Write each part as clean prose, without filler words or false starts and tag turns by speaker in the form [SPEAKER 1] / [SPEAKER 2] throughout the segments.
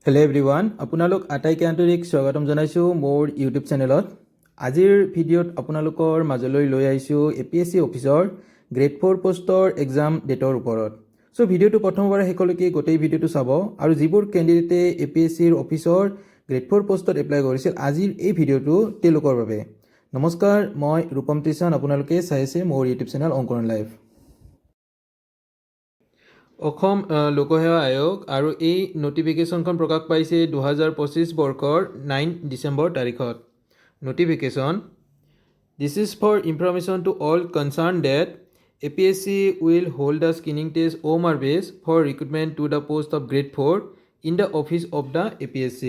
[SPEAKER 1] Hello' everyone, আপোনালোক আটাইকে আন্তৰিক স্বাগতম জনাইছোঁ মোৰ ইউটিউব চেনেলত। আজিৰ ভিডিঅ'ত আপোনালোকৰ মাজলৈ লৈ আহিছোঁ APSC অফিচৰ গ্ৰেড 4 পোষ্টৰ এক্সাম ডেটৰ ওপৰত। চ' ভিডিঅ'টো প্ৰথমৰ পৰা শেষলৈকে গোটেই ভিডিঅ'টো চাব আৰু যিবোৰ কেণ্ডিডেটে APSCৰ অফিচৰ গ্ৰেড 4 পোষ্টত এপ্লাই কৰিছিল আজিৰ এই ভিডিঅ'টো তেওঁলোকৰ বাবে। নমস্কাৰ, মই ৰূপম ত্ৰিশান, আপোনালোকে চাই আছে মোৰ ইউটিউব চেনেল অংকুৰণ লাইভ। অসম লোকসেৱা আয়োগ আৰু এই নটিফিকেশ্যনখন প্ৰকাশ পাইছে 2025 বৰ্ষৰ 9 ডিচেম্বৰ তাৰিখত। Notification: this is for information to all concern that APSC will hold the screening test OMR base for recruitment to the post of grade 4 in the office of the APSC।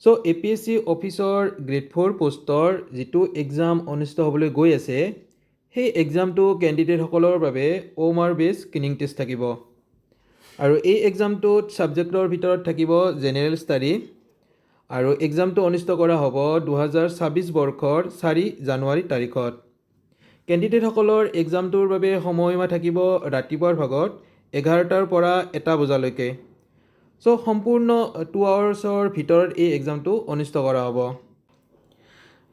[SPEAKER 1] So' APSC অফিচৰ grade 4 পোষ্টৰ যিটো exam অনুষ্ঠিত হ'বলৈ গৈ আছে, সেই এক্সামটো কেণ্ডিডেটসকলৰ বাবে OMR বেছ স্ক্ৰিনিং টেষ্ট থাকিব। আৰু এই এক্সামটোত ছাবজেক্টৰ ভিতৰত থাকিব জেনেৰেল ষ্টাডি আৰু এক্সামটো অনুষ্ঠিত কৰা হ'ব 2026 বৰ্ষৰ 4 জানুৱাৰী তাৰিখত। কেণ্ডিডেটসকলৰ এক্সামটোৰ বাবে সময়সীমা থাকিব ৰাতিপুৱাৰ ভাগত 11টাৰ পৰা 1টা বজালৈকে। চ' সম্পূৰ্ণ 2 আৱাৰ্ছৰ ভিতৰত এই এক্সামটো অনুষ্ঠিত কৰা হ'ব।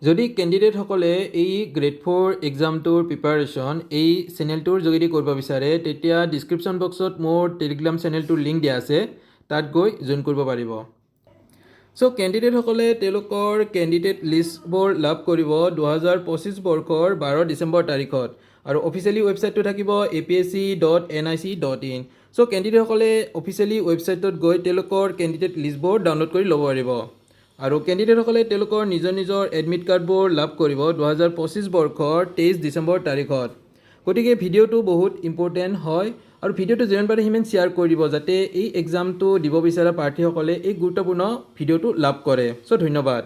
[SPEAKER 1] যদি কেণ্ডিডেটসকলে এই গ্ৰেড 4 এক্সামটোৰ প্ৰিপাৰেশ্যন এই চেনেলটোৰ যোগেদি কৰিব বিচাৰে, তেতিয়া ডিছক্ৰিপশ্যন বক্সত মোৰ টেলিগ্ৰাম চেনেলটোৰ লিংক দিয়া আছে, তাত গৈ জইন কৰিব পাৰিব। চ' কেণ্ডিডেটসকলে তেওঁলোকৰ কেণ্ডিডেট লিষ্টবোৰ লাভ কৰিব 2025 বৰ্ষৰ 12 ডিচেম্বৰ তাৰিখত আৰু অফিচিয়েলি ৱেবছাইটটো থাকিব apsc.nic.in। চ' কেণ্ডিডেটসকলে অফিচিয়েলি ৱেবছাইটত গৈ তেওঁলোকৰ কেণ্ডিডেট লিষ্টবোৰ ডাউনলোড কৰি ল'ব পাৰিব আৰু কেণ্ডিডেটসকলে তেওঁলোকৰ নিজৰ এডমিট কাৰ্ডবোৰ লাভ কৰিব 2025 বৰ্ষৰ 23 ডিচেম্বৰ তাৰিখত। গতিকে ভিডিঅ'টো বহুত ইম্পৰ্টেণ্ট হয় আৰু ভিডিঅ'টো যিমান পাৰে সিমান শ্বেয়াৰ কৰি দিব, যাতে এই এক্সামটো দিব বিচৰা প্ৰাৰ্থীসকলে এই গুৰুত্বপূৰ্ণ ভিডিঅ'টো লাভ কৰে। চ' ধন্যবাদ।